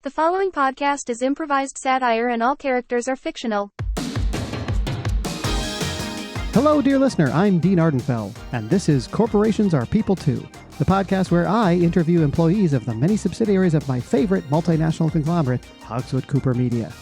The following podcast is improvised satire and all characters are fictional. Hello, dear listener. I'm Dean Ardenfell, and this is Corporations Are People Too, the podcast where I interview employees of the many subsidiaries of my favorite multinational conglomerate, Hogswood-Cooper Media.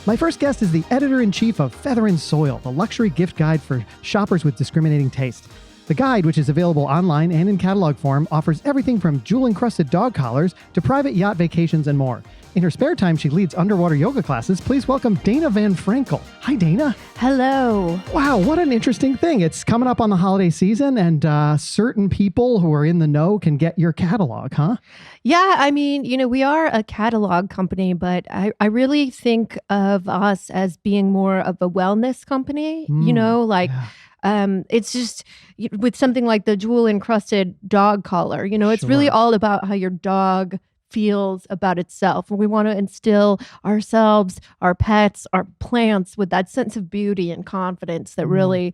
My first guest is the editor-in-chief of Feather and Soil, the luxury gift guide for shoppers with discriminating taste. The guide, which is available online and in catalog form, offers everything from jewel-encrusted dog collars to private yacht vacations and more. In her spare time, she leads underwater yoga classes. Please welcome Dana Van Frankel. Hi, Dana. Hello. Wow, what an interesting thing. It's coming up on the holiday season, and certain people who are in the know can get your catalog, huh? Yeah, I mean, we are a catalog company, but I really think of us as being more of a wellness company, It's just with something like the jewel encrusted dog collar, it's really all about how your dog feels about itself. And we want to instill ourselves, our pets, our plants with that sense of beauty and confidence that really,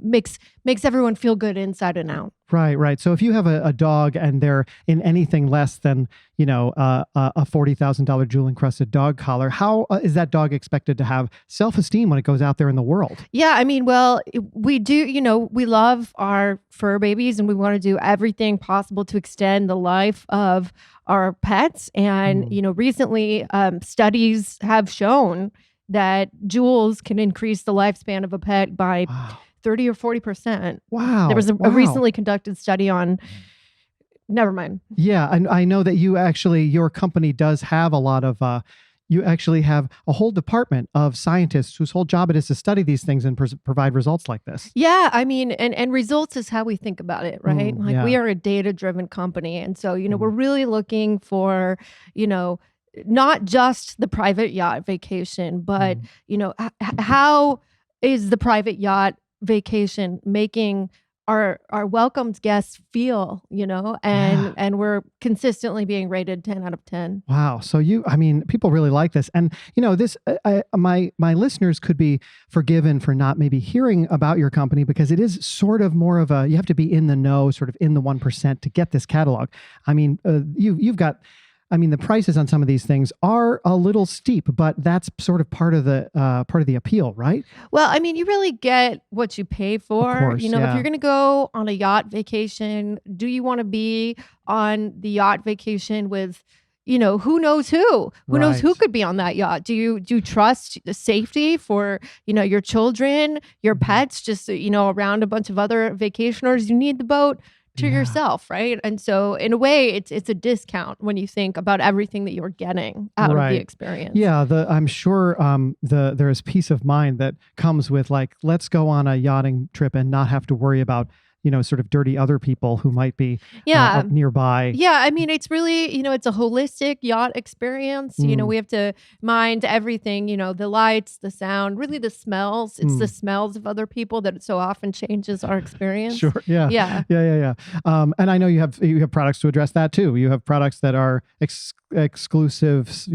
makes everyone feel good inside and out. Right. So if you have a dog and they're in anything less than, a $40,000 jewel encrusted dog collar, how is that dog expected to have self-esteem when it goes out there in the world? Yeah, I mean, well, we do, we love our fur babies and we want to do everything possible to extend the life of our pets. And, recently studies have shown that jewels can increase the lifespan of a pet by 30 or 40%. Wow. There was a recently conducted study on, never mind. Yeah. And I know that your company does have a lot of, you actually have a whole department of scientists whose whole job it is to study these things and provide results like this. Yeah. I mean, and results is how we think about it, right? We are a data-driven company. And so, we're really looking for, not just the private yacht vacation, but, how is the private yacht vacation making our welcomed guests feel, and we're consistently being rated 10 out of 10. Wow. So people really like this. And, my listeners could be forgiven for not maybe hearing about your company because it is sort of more of you have to be in the know, sort of in the 1% to get this catalog. I mean, you've got... the prices on some of these things are a little steep, but that's sort of part of the appeal, right? Well, I mean, you really get what you pay for. Of course, if you're going to go on a yacht vacation, do you want to be on the yacht vacation with, who knows who? Who knows who could be on that yacht? Do you trust the safety for, your children, your pets, just, around a bunch of other vacationers? You need the boat to yourself, right? And so in a way it's a discount when you think about everything that you're getting out of the experience. Yeah, I'm sure there is peace of mind that comes with let's go on a yachting trip and not have to worry about sort of dirty other people who might be nearby. Yeah, I mean, it's really, it's a holistic yacht experience. We have to mind everything, the lights, the sound, really the smells. It's the smells of other people that so often changes our experience. Sure. Yeah. Yeah. And I know you have products to address that too. You have products that are exclusive,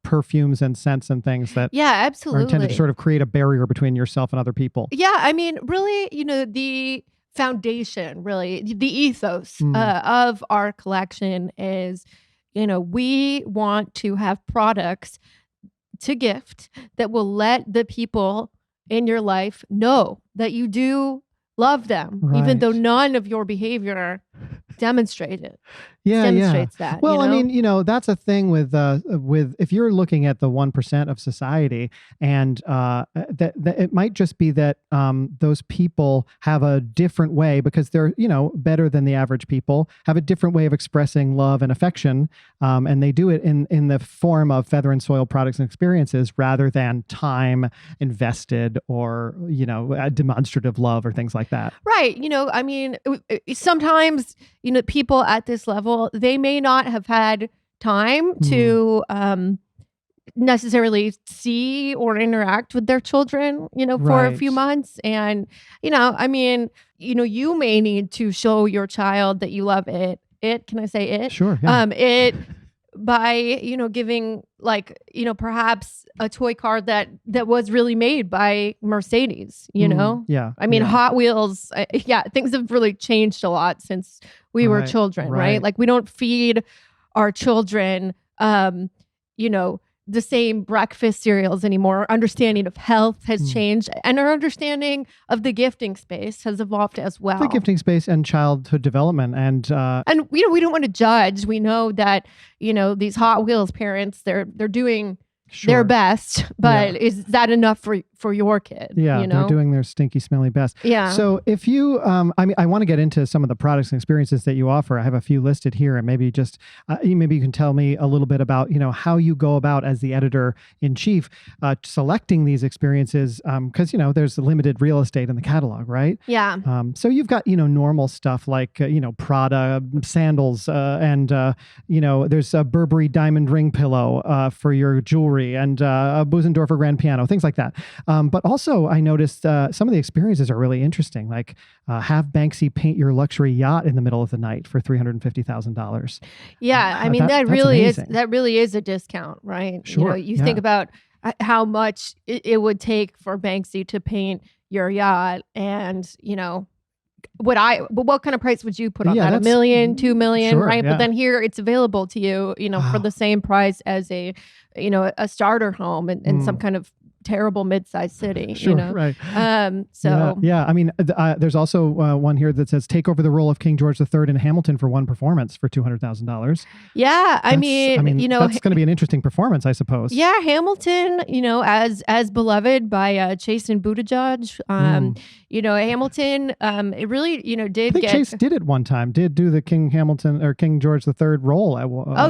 perfumes and scents and things that absolutely are intended to sort of create a barrier between yourself and other people. Yeah, I mean, really, the foundation, really, the ethos of our collection is, we want to have products to gift that will let the people in your life know that you do love them, even though none of your behavior demonstrates that. Well, I mean, that's a thing with if you're looking at the 1% of society, and that it might just be that those people have a different way because they're better than the average people, have a different way of expressing love and affection, and they do it in the form of Feather and Soil products and experiences rather than time invested or demonstrative love or things like that. Right. I mean, sometimes people at this level, they may not have had time to necessarily see or interact with their children, for a few months. And, I mean, you may need to show your child that you love it. Can I say it? Sure. Yeah. It by, giving perhaps a toy car that was really made by Mercedes, Yeah. I mean, Hot Wheels, things have really changed a lot since we were children, right? Like we don't feed our children the same breakfast cereals anymore. Our understanding of health has changed, and our understanding of the gifting space has evolved as well. The gifting space and childhood development, and we don't want to judge. We know that these Hot Wheels parents, they're doing their best, but is that enough for your kid? Yeah, they're doing their stinky, smelly best. Yeah. So if you, I want to get into some of the products and experiences that you offer. I have a few listed here, and maybe just maybe you can tell me a little bit about how you go about as the editor-in-chief selecting these experiences, because there's limited real estate in the catalog, right? Yeah. So you've got normal stuff like Prada sandals, and there's a Burberry diamond ring pillow for your jewelry, and a Busendorfer grand piano, things like that. But also, I noticed some of the experiences are really interesting, like have Banksy paint your luxury yacht in the middle of the night for $350,000. Yeah, I mean that really is a discount, right? Sure. You think about how much it would take for Banksy to paint your yacht, and what kind of price would you put on that? $1 million, $2 million, sure, right? Yeah. But then here it's available to you, for the same price as a starter home in some kind of terrible mid-sized city. Sure, right. So yeah. I mean, there's also one here that says take over the role of King George III in Hamilton for one performance for $200,000. Yeah, I mean, that's going to be an interesting performance, I suppose. Yeah, Hamilton, as beloved by Chase and Buttigieg. Hamilton, it really, did I think Chase did it one time. Did do the King Hamilton or King George III role?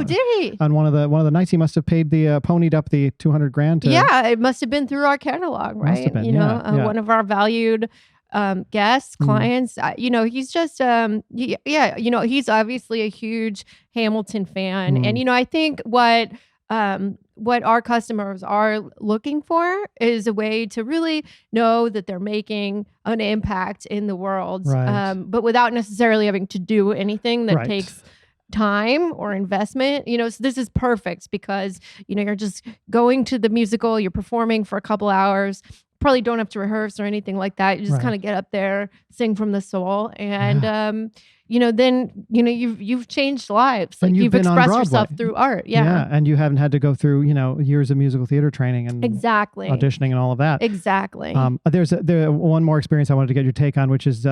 Did he? On one of the nights, he must have paid ponied up the $200,000. Yeah, it must have been through our catalog, right? Must have been, one of our valued guests, clients. He's just he's obviously a huge Hamilton fan, and I think what our customers are looking for is a way to really know that they're making an impact in the world, right. But without necessarily having to do anything that right. takes time or investment. So this is perfect because you're just going to the musical, you're performing for a couple hours, probably don't have to rehearse or anything like that. You just kind of get up there, sing from the soul, and then you've changed lives. Like you've expressed yourself through art. Yeah, and you haven't had to go through years of musical theater training and exactly auditioning and all of that. Exactly. There's one more experience I wanted to get your take on, which is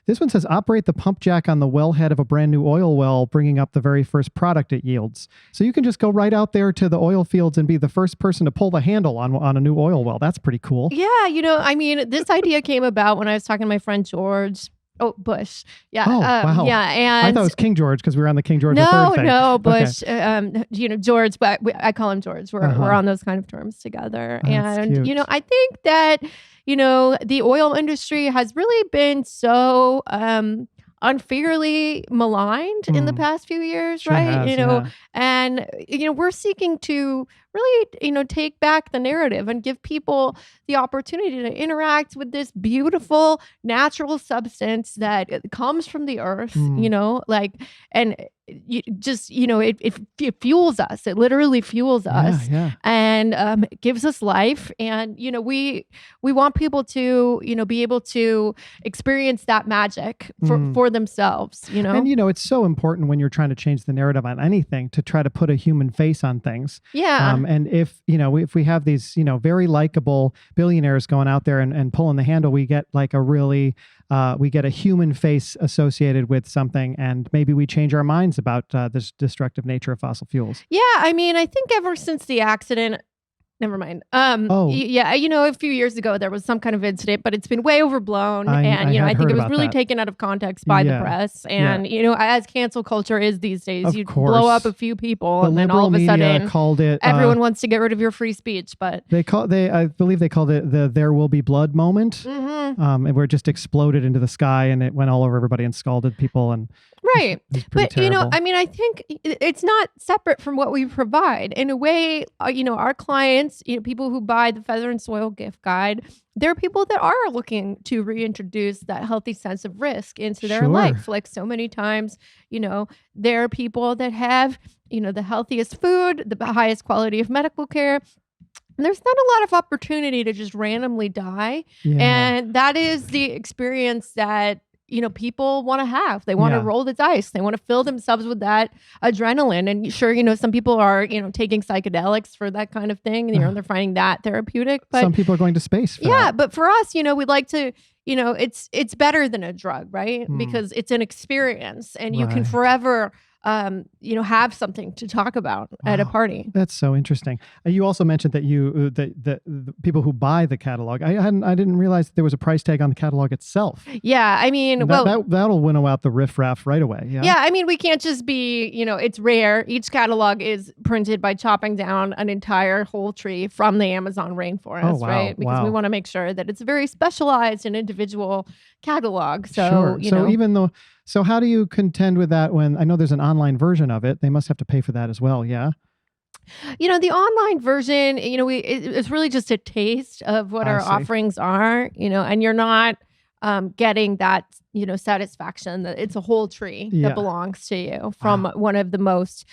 this one says operate the pump jack on the wellhead of a brand new oil well, bringing up the very first product it yields. So you can just go right out there to the oil fields and be the first person to pull the handle on a new oil well. That's pretty cool. Yeah, I mean, this idea came about when I was talking to my friend George. Oh, Bush. Yeah. Oh, wow. Yeah. And I thought it was King George because we were on the King George III thing. No, Bush. Okay. George, but I call him George. We're on those kind of terms together. That's and, cute. I think that, the oil industry has really been so unfairly maligned in the past few years, Sure right? has, and we're seeking to really, take back the narrative and give people the opportunity to interact with this beautiful natural substance that comes from the earth, and it fuels us. It literally fuels us, and it gives us life. And we want people to be able to experience that magic for themselves. And it's so important when you're trying to change the narrative on anything to try to put a human face on things. Yeah. And if we have these very likable billionaires going out there and pulling the handle, we get like we get a human face associated with something, and maybe we change our minds about this destructive nature of fossil fuels. Yeah, I mean, I think ever since the accident, never mind. Yeah, a few years ago there was some kind of incident, but it's been way overblown, and I think it was really taken out of context by the press. And as cancel culture is these days, you blow up a few people, and then all of a sudden, called it. Everyone wants to get rid of your free speech. But I believe they called it the "There Will Be Blood" moment, and where it just exploded into the sky and it went all over everybody and scalded people and. Right. But, terrible. I mean, I think it's not separate from what we provide. In a way, our clients, people who buy the Feather and Soil gift guide, they're people that are looking to reintroduce that healthy sense of risk into their life. Like so many times, there are people that have, the healthiest food, the highest quality of medical care. There's not a lot of opportunity to just randomly die. Yeah. And that is the experience that people want to have. They want to roll the dice. They want to fill themselves with that adrenaline. And sure, some people are, taking psychedelics for that kind of thing. They're finding that therapeutic. But some people are going to space for that. But for us, we'd like to, it's better than a drug, right? Because it's an experience and you can forever have something to talk about at a party. That's so interesting. You also mentioned that the people who buy the catalog, I didn't realize that there was a price tag on the catalog itself. Yeah, I mean, that'll winnow out the riffraff right away. Yeah. Yeah, I mean, we can't just be, it's rare. Each catalog is printed by chopping down an entire whole tree from the Amazon rainforest, right? Because we want to make sure that it's a very specialized and individual catalog. So, So how do you contend with that when I know there's an online version of it? They must have to pay for that as well, yeah? The online version, it's really just a taste of what our offerings are, and you're not getting that, satisfaction that it's a whole tree that belongs to you from one of the most,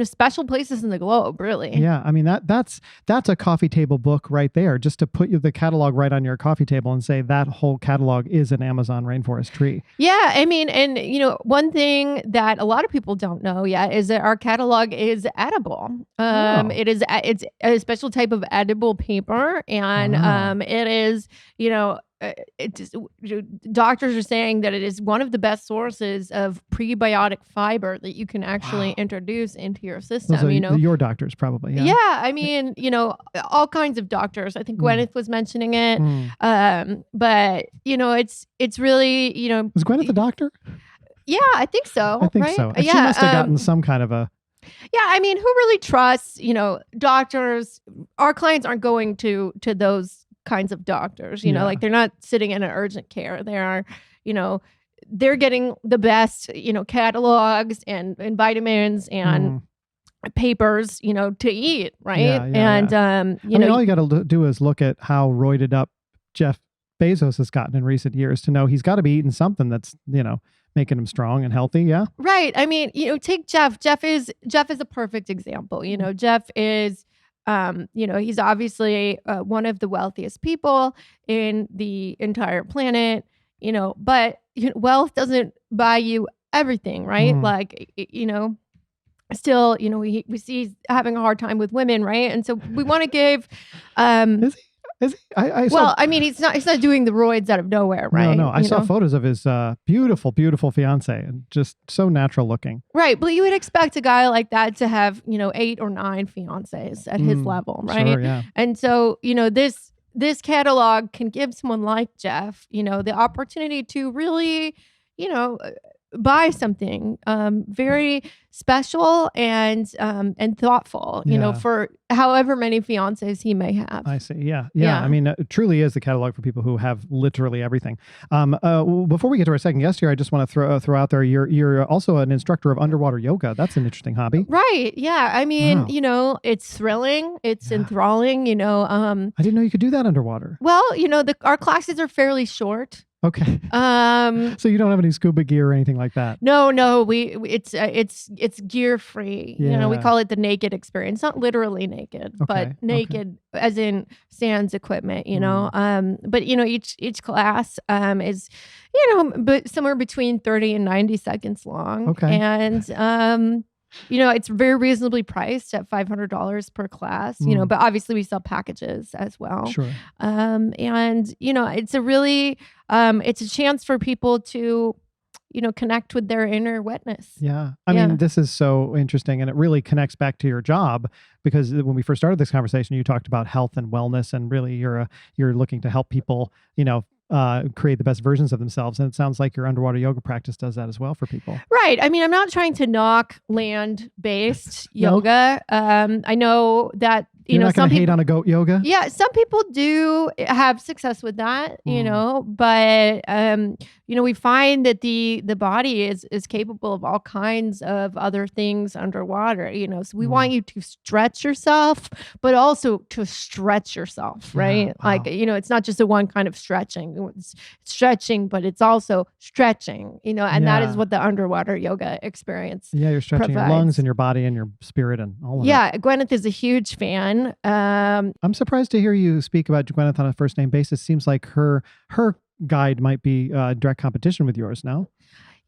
special places in the globe, really. Yeah. I mean, that's a coffee table book right there, just to put the catalog right on your coffee table and say that whole catalog is an Amazon rainforest tree. Yeah. I mean, and, one thing that a lot of people don't know yet is that our catalog is edible. It's a special type of edible paper, and it is, doctors are saying that it is one of the best sources of prebiotic fiber that you can actually introduce into your system. Those are your doctors probably. Yeah. Yeah. I mean, all kinds of doctors. I think Gwyneth was mentioning it. But it's really, Was Gwyneth a doctor? Yeah, I think so. I think so. She must have gotten some kind of a. Yeah, I mean, who really trusts, doctors? Our clients aren't going to those kinds of doctors, like they're not sitting in an urgent care. They are, they're getting the best, catalogs and vitamins and papers, to eat, right? All you got to do is look at how roided up Jeff Bezos has gotten in recent years to know he's got to be eating something that's, making him strong and healthy. Yeah. Right. I mean, take Jeff. Jeff is a perfect example. Jeff is, he's obviously one of the wealthiest people in the entire planet, but wealth doesn't buy you everything, right? Like, still, we see he's having a hard time with women, right? And so we want to give, Is he? I mean, he's not doing the roids out of nowhere, right? No. I saw photos of his beautiful, beautiful fiance, and just so natural looking. Right, but you would expect a guy like that to have 8 or 9 fiancés at his level, right? Sure, yeah. And so this catalog can give someone like Jeff, the opportunity to really, buy something very special and thoughtful, for however many fiancés he may have. I see. Yeah. I mean, it truly is the catalog for people who have literally everything. Before we get to our second guest here, I just want to throw out there, you're also an instructor of underwater yoga. That's an interesting hobby. Right. Yeah. I mean, it's thrilling. It's enthralling. I didn't know you could do that underwater. Well, our classes are fairly short. Okay. So you don't have any scuba gear or anything like that? No. It's gear free. Yeah. We call it the naked experience. Not literally naked, but naked as in sans equipment. But each class is but somewhere between 30 and 90 seconds long. Okay. And it's very reasonably priced at $500 per class, but obviously we sell packages as well. Sure. And, it's a really, it's a chance for people to, connect with their inner witness. Yeah. I mean, this is so interesting, and it really connects back to your job, because when we first started this conversation, you talked about health and wellness, and really you're looking to help people, create the best versions of themselves. And it sounds like your underwater yoga practice does that as well for people. Right. I mean, I'm not trying to knock land-based yoga. I know that, You're not going to hate on a goat yoga? Yeah. Some people do have success with that, but, we find that the body is capable of all kinds of other things underwater, so we want you to stretch yourself, but also to stretch yourself, right? Yeah, wow. Like, it's not just a one kind of stretching. It's stretching, but it's also stretching, and that is what the underwater yoga experience you're stretching provides. Your lungs and your body and your spirit and all of it. Yeah, Gwyneth is a huge fan. I'm surprised to hear you speak about Gwyneth on a first name basis. Seems like her guide might be direct competition with yours, no?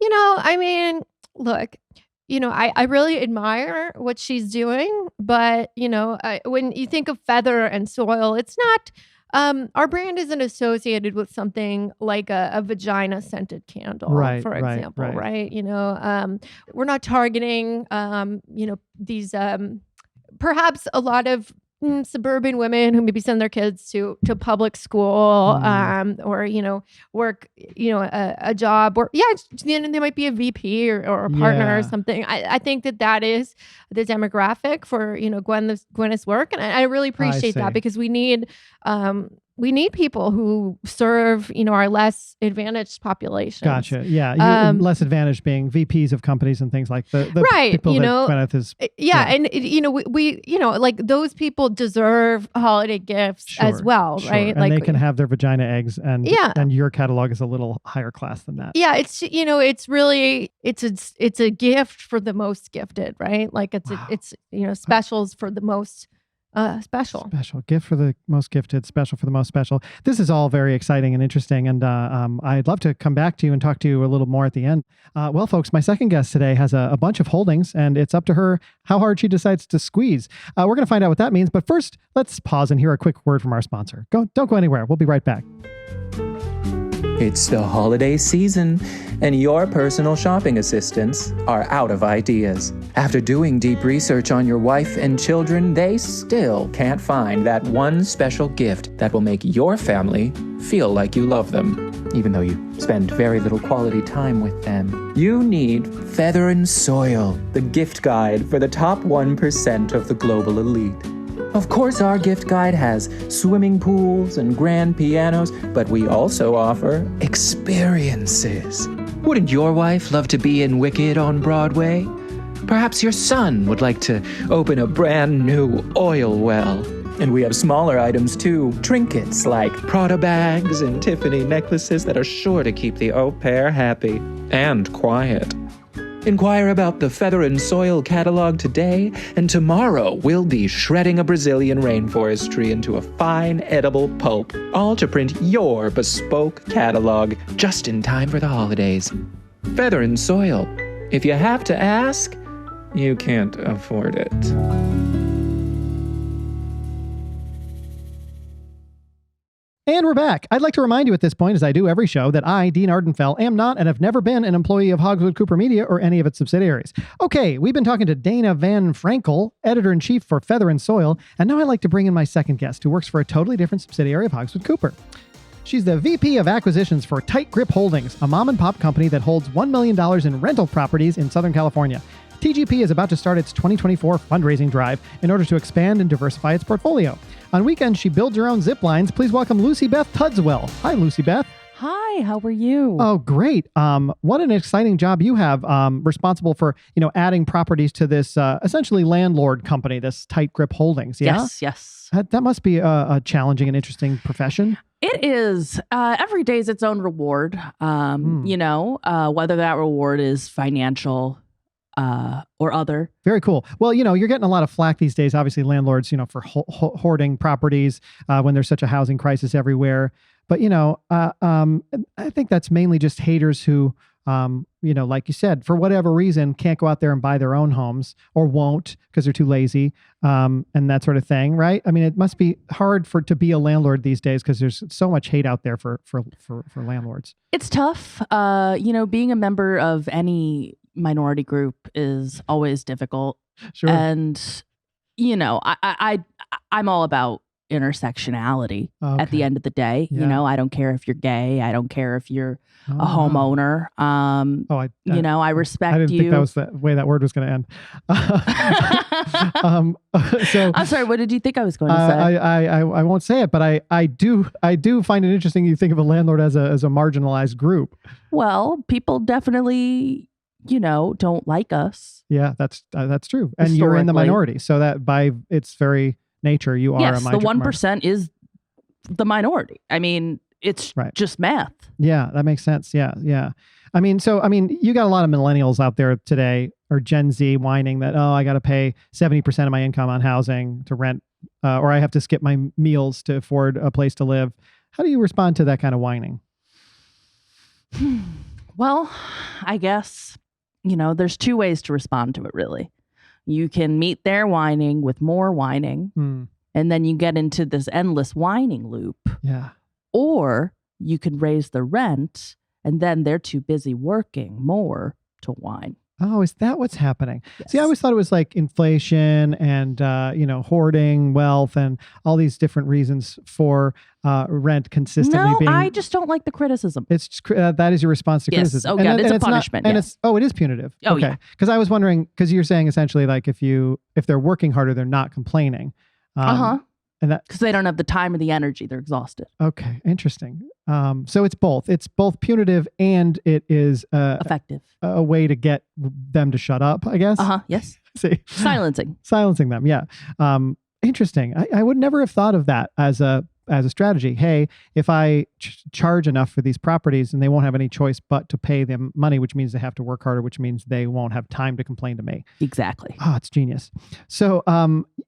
I mean, look, I really admire what she's doing, but, when you think of feather and soil, it's not, our brand isn't associated with something like a vagina scented candle, for example, right? We're not targeting, these, perhaps a lot of suburban women who maybe send their kids to public school, or work a job, or they might be a VP or a partner or something. I think that is the demographic for Gwyneth's work, and I really appreciate that, because we need people who serve, our less advantaged populations. Gotcha. Yeah. Less advantaged being VPs of companies and things like the people that Gwyneth is. And we like those people deserve holiday gifts as well, right? And they can have their vagina eggs, and your catalog is a little higher class than that. Yeah. It's, it's really, it's a gift for the most gifted, right? Like it's specials for the most special gift for the most gifted, special for the most special. This is all very exciting and interesting, and I'd love to come back to you and talk to you a little more at the end. Well, folks, my second guest today has a bunch of holdings, and it's up to her how hard she decides to squeeze. We're going to find out what that means, but first, let's pause and hear a quick word from our sponsor. Don't go anywhere. We'll be right back. It's the holiday season, and your personal shopping assistants are out of ideas. After doing deep research on your wife and children, they still can't find that one special gift that will make your family feel like you love them, even though you spend very little quality time with them. You need Feather and Soil, the gift guide for the top 1% of the global elite. Of course, our gift guide has swimming pools and grand pianos, but we also offer experiences. Wouldn't your wife love to be in Wicked on Broadway? Perhaps your son would like to open a brand new oil well. And we have smaller items too, trinkets like Prada bags and Tiffany necklaces that are sure to keep the au pair happy and quiet. Inquire about the Feather and Soil catalog today, and tomorrow we'll be shredding a Brazilian rainforest tree into a fine edible pulp, all to print your bespoke catalog just in time for the holidays. Feather and Soil. If you have to ask, you can't afford it. And we're back. I'd like to remind you at this point, as I do every show, that I, Dean Ardenfell, am not and have never been an employee of Hogswood-Cooper Media or any of its subsidiaries. Okay, we've been talking to Dana Van Frankel, editor-in-chief for Feather and Soil, and now I'd like to bring in my second guest, who works for a totally different subsidiary of Hogswood-Cooper. She's the VP of Acquisitions for Tight Grip Holdings, a mom-and-pop company that holds $1 million in rental properties in Southern California. TGP is about to start its 2024 fundraising drive in order to expand and diversify its portfolio. On weekends, she builds her own zip lines. Please welcome Lucy Beth Tudswell. Hi, Lucy Beth. Hi, how are you? Oh, great. What an exciting job you have, responsible for, adding properties to this essentially landlord company, this Tight Grip Holdings. Yeah? Yes. That must be a challenging and interesting profession. It is. Every day is its own reward, whether that reward is financial or other. Very cool. Well, you're getting a lot of flack these days, obviously landlords, for hoarding properties when there's such a housing crisis everywhere. But, I think that's mainly just haters who, like you said, for whatever reason, can't go out there and buy their own homes or won't because they're too lazy and that sort of thing. Right. I mean, it must be hard to be a landlord these days because there's so much hate out there for landlords. It's tough. Being a member of any minority group is always difficult. Sure. And, I'm all about intersectionality at the end of the day. Yeah. I don't care if you're gay. I don't care if you're a homeowner. I respect you. I didn't think that was the way that word was going to end. So I'm sorry. What did you think I was going to say? I won't say it, but I do find it interesting you think of a landlord as a marginalized group. Well, people definitely, don't like us. Yeah, that's true. And you're in the minority. So that by its very nature, you are a minority. The 1% is the minority. I mean, it's just math. Yeah, that makes sense. Yeah. I mean, you got a lot of millennials out there today, or Gen Z, whining that, I got to pay 70% of my income on housing to rent, or I have to skip my meals to afford a place to live. How do you respond to that kind of whining? Well, I guess, there's two ways to respond to it, really. You can meet their whining with more whining, and then you get into this endless whining loop. Yeah. Or you can raise the rent, and then they're too busy working more to whine. Oh, is that what's happening? Yes. See, I always thought it was like inflation and, hoarding wealth and all these different reasons for rent consistently being. I just don't like the criticism. It's just, that is your response to criticism. Oh, God, it's a punishment. And it is punitive. Oh, okay. yeah. Because I was wondering, because you're saying essentially like if they're working harder, they're not complaining. And that because they don't have the time or the energy, they're exhausted. Okay, interesting. So it's both. It's both punitive and it is Effective. A way to get them to shut up, I guess. Yes. See, Silencing them. Yeah. Interesting. I would never have thought of that as a strategy. Hey, if I charge enough for these properties, and they won't have any choice but to pay them money, which means they have to work harder, which means they won't have time to complain to me. Exactly. Oh, it's genius. So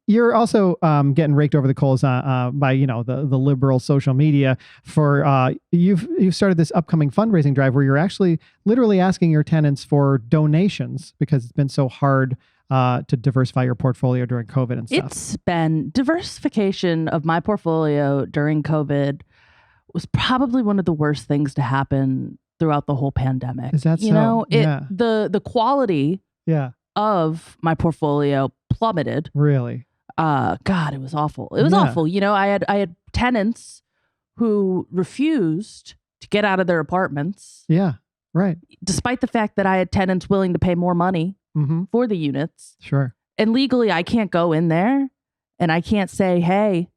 you're also getting raked over the coals by the liberal social media for you've started this upcoming fundraising drive where you're actually literally asking your tenants for donations because it's been so hard to diversify your portfolio during COVID and stuff. It's been diversification of my portfolio during COVID was probably one of the worst things to happen throughout the whole pandemic. Is that so? Yeah. The quality of my portfolio plummeted. Really? God, it was awful. It was awful. I had tenants who refused to get out of their apartments. Yeah. Right. Despite the fact that I had tenants willing to pay more money for the units. Sure. And legally, I can't go in there and I can't say, hey,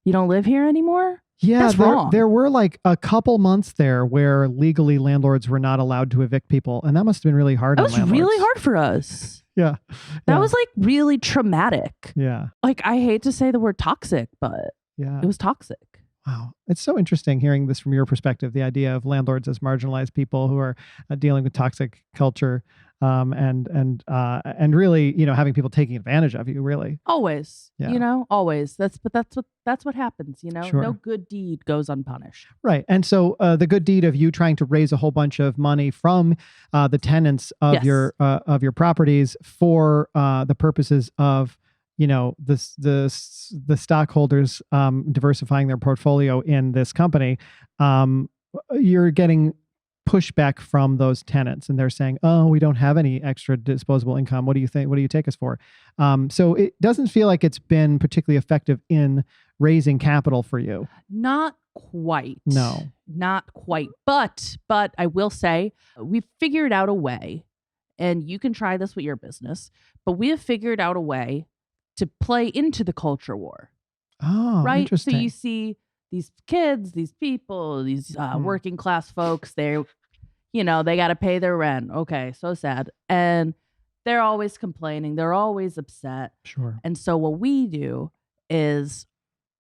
you don't live here anymore? Yeah, that's wrong. There were like a couple months there where legally landlords were not allowed to evict people. And that must have been really hard. That was really hard for us. Yeah. That was like really traumatic. Yeah. Like, I hate to say the word toxic, but it was toxic. Wow. It's so interesting hearing this from your perspective, the idea of landlords as marginalized people who are dealing with toxic culture and really, having people taking advantage of you, really. Always, always. That's what happens, Sure. No good deed goes unpunished. Right. And so the good deed of you trying to raise a whole bunch of money from the tenants of your properties for the purposes of the stockholders diversifying their portfolio in this company, you're getting pushback from those tenants, and they're saying, "Oh, we don't have any extra disposable income. What do you think? What do you take us for?" So it doesn't feel like it's been particularly effective in raising capital for you. Not quite. No, not quite. But I will say we've figured out a way, and you can try this with your business. But we have figured out a way to play into the culture war. Oh, right. Interesting. So you see these kids, these people, these working class folks, they got to pay their rent. Okay. So sad. And they're always complaining. They're always upset. Sure. And so what we do is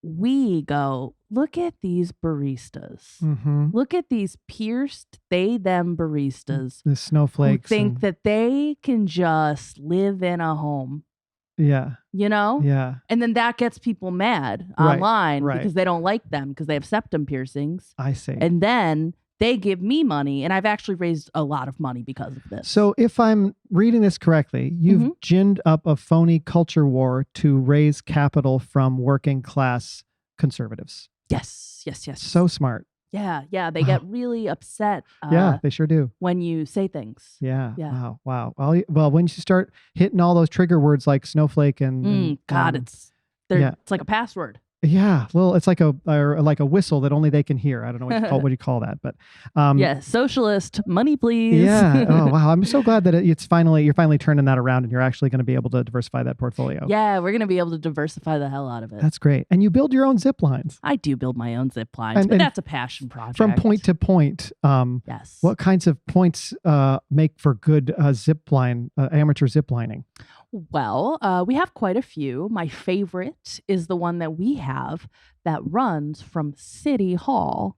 we go, look at these baristas. Mm-hmm. Look at these pierced them baristas. The snowflakes. Who think that they can just live in a home. Yeah. Yeah. And then that gets people mad online because they don't like them because they have septum piercings. I see. And then they give me money, and I've actually raised a lot of money because of this. So if I'm reading this correctly, you've ginned up a phony culture war to raise capital from working class conservatives. Yes. So smart. Yeah. They get really upset. Yeah, they sure do. When you say things. Yeah. Wow. Well, when you start hitting all those trigger words like snowflake and God, it's like a password. Yeah, well, it's like a whistle that only they can hear. I don't know what you call that, but socialist money, please. Yeah. Oh wow, I'm so glad that you're finally turning that around, and you're actually going to be able to diversify that portfolio. Yeah, we're going to be able to diversify the hell out of it. That's great. And you build your own zip lines. I do build my own zip lines, but that's a passion project. From point to point. Yes. What kinds of points make for good amateur zip lining? Well, we have quite a few. My favorite is the one that we have that runs from City Hall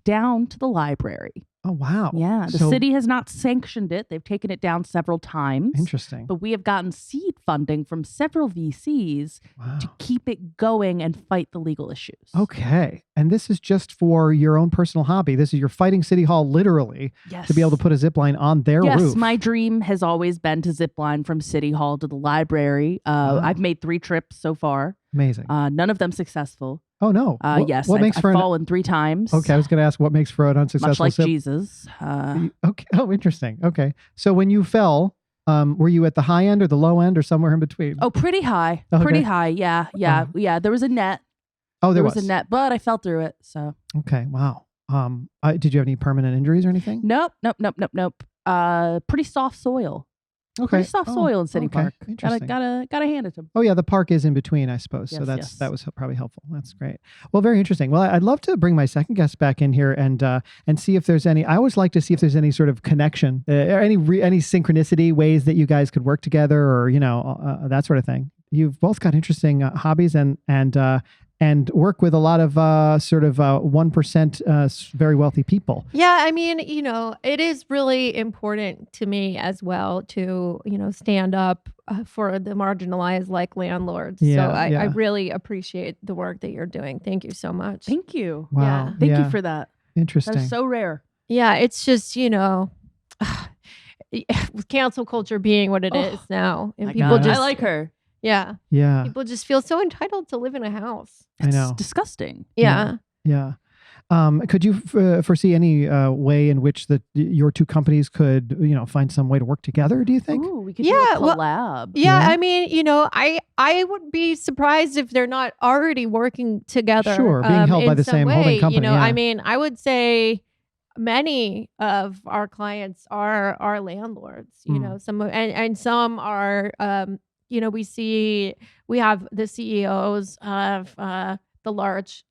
down to the library. Oh, wow. Yeah, the city has not sanctioned it. They've taken it down several times. Interesting. But we have gotten seed funding from several VCs to keep it going and fight the legal issues. Okay. And this is just for your own personal hobby. This is you're fighting City Hall literally to be able to put a zip line on their roof. Yes, my dream has always been to zip line from City Hall to the library. I've made 3 trips so far. Amazing. None of them successful. Oh, no. Yes, what I've fallen 3 times. Okay, I was going to ask what makes for an unsuccessful much like zip. Jesus. Okay. Oh, interesting. Okay. So when you fell, were you at the high end or the low end or somewhere in between? Oh, pretty high. Okay. Pretty high. Yeah. There was a net. Oh, there was a net, but I fell through it. So. Okay. Wow. Did you have any permanent injuries or anything? Nope. Pretty soft soil. Okay. Pretty soft soil in City Park. Interesting. Gotta hand it to him. Oh yeah, the park is in between, I suppose. Yes, So that was probably helpful. That's great. Well, very interesting. Well, I'd love to bring my second guest back in here and see if there's any. I always like to see if there's any sort of connection, or any synchronicity, ways that you guys could work together, or that sort of thing. You've both got interesting hobbies and work with a lot of 1% very wealthy people. Yeah, I mean, it is really important to me as well to, stand up for the marginalized like landlords. Yeah, so I really appreciate the work that you're doing. Thank you so much. Thank you. Wow. Thank you for that. Interesting. That is so rare. Yeah, it's just, with cancel culture being what it is now. And people God, I like her. Yeah. Yeah. People just feel so entitled to live in a house. I know. It's disgusting. Yeah. Yeah. Could you foresee any way in which your 2 companies could, find some way to work together, do you think? Ooh, we could do a collab. I mean, I would be surprised if they're not already working together. Sure, being held by the same way. holding company. I mean, I would say many of our clients are landlords, some and some are we have the CEOs of the large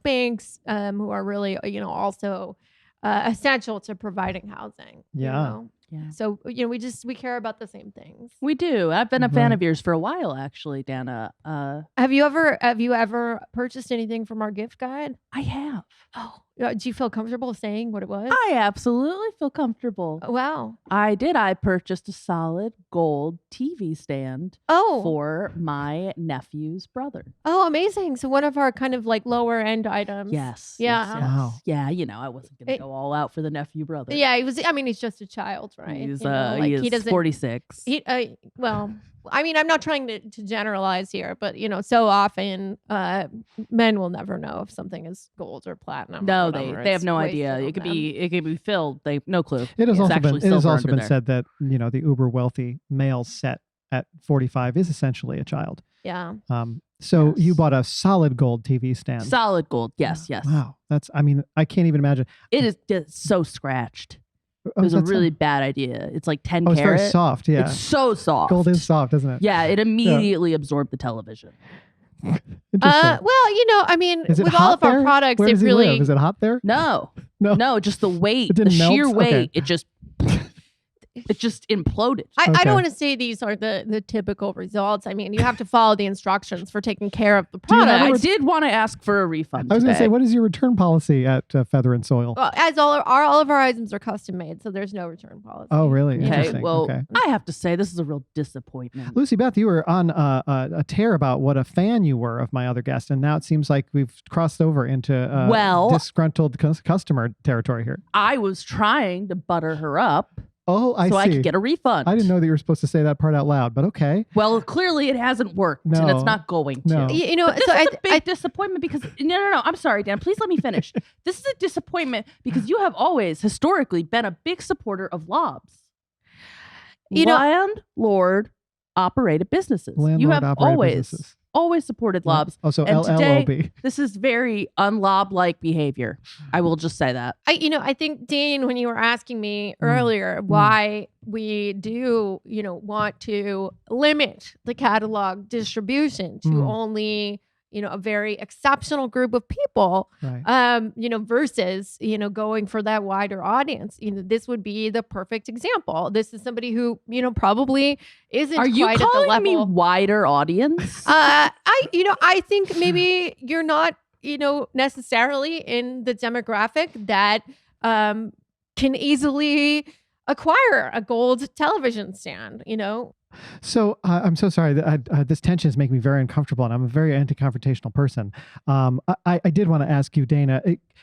banks who are really also essential to providing housing. Yeah. Yeah. So we care about the same things. We do. I've been a fan of yours for a while, actually, Dana. Have you ever purchased anything from our gift guide? I have. Oh, do you feel comfortable saying what it was? I absolutely feel comfortable. Wow. I did. I purchased a solid gold TV stand for my nephew's brother. Oh, amazing. So one of our kind of like lower end items. Yes. Yeah. Yes. Wow. Yeah, I wasn't going to go all out for the nephew brother. Yeah, he's just a child, right? He's he is 46. I mean, I'm not trying to generalize here, but so often men will never know if something is gold or platinum. No, they have no idea. It could be filled. They have no clue. It has also been said that the uber wealthy male set at 45 is essentially a child. Yeah. So you bought a solid gold TV stand. Solid gold. Yes. Wow. I can't even imagine. It is just so scratched. It was a really bad idea. It's like 10 carat. It's very soft. Yeah. It's so soft. Gold is soft, isn't it? Yeah. It immediately absorbed the television. Well, I mean, with all of our products, Where it does he really live? Is it hot there? No, just the weight, the sheer weight. Okay. It just imploded. I don't want to say these are the typical results. I mean, you have to follow the instructions for taking care of the product. I did want to ask for a refund. I was going to say, what is your return policy at Feather and Soil? Well, as all of our items are custom made, so there's no return policy. Oh, really? Okay. Interesting. Well, I have to say this is a real disappointment. Lucy Beth, you were on a tear about what a fan you were of my other guest, and now it seems like we've crossed over into disgruntled customer territory here. I was trying to butter her up. Oh, I see. So I could get a refund. I didn't know that you were supposed to say that part out loud, but okay. Well, clearly it hasn't worked, and it's not going to. No. But this is a big disappointment because no. I'm sorry, Dan. Please let me finish. This is a disappointment because you have always historically been a big supporter of lobs. Landlord operated businesses. You have always supported lobs. Oh, so and LLOB. Today, this is very unlob-like behavior. I will just say that. I think, Dean, when you were asking me earlier why we do, want to limit the catalog distribution to only, a very exceptional group of people, right. Versus, going for that wider audience. This would be the perfect example. This is somebody who, probably isn't Are you quite at the calling level. me wider audience? I think maybe you're not, necessarily in the demographic that can easily acquire a gold television stand, So I'm so sorry that this tension is making me very uncomfortable, and I'm a very anti-confrontational person. I did want to ask you, Dana.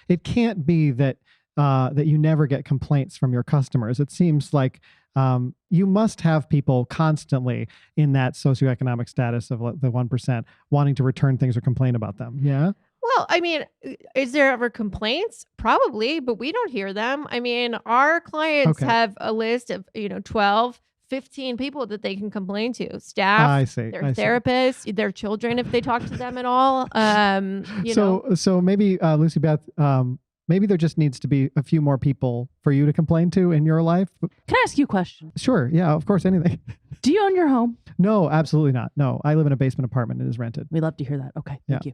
It can't be that you never get complaints from your customers. It seems like you must have people constantly in that socioeconomic status of the 1% wanting to return things or complain about them. Yeah. Well, I mean, is there ever complaints? Probably, but we don't hear them. I mean, our clients have a list of 12. 15 people that they can complain to, staff, their therapists, their children, if they talk to them at all. So maybe Lucy Beth, maybe there just needs to be a few more people for you to complain to in your life. Can I ask you a question? Sure. Yeah, of course. Anything. Do you own your home? No, absolutely not. No, I live in a basement apartment. It is rented. We love to hear that. Okay. Thank you.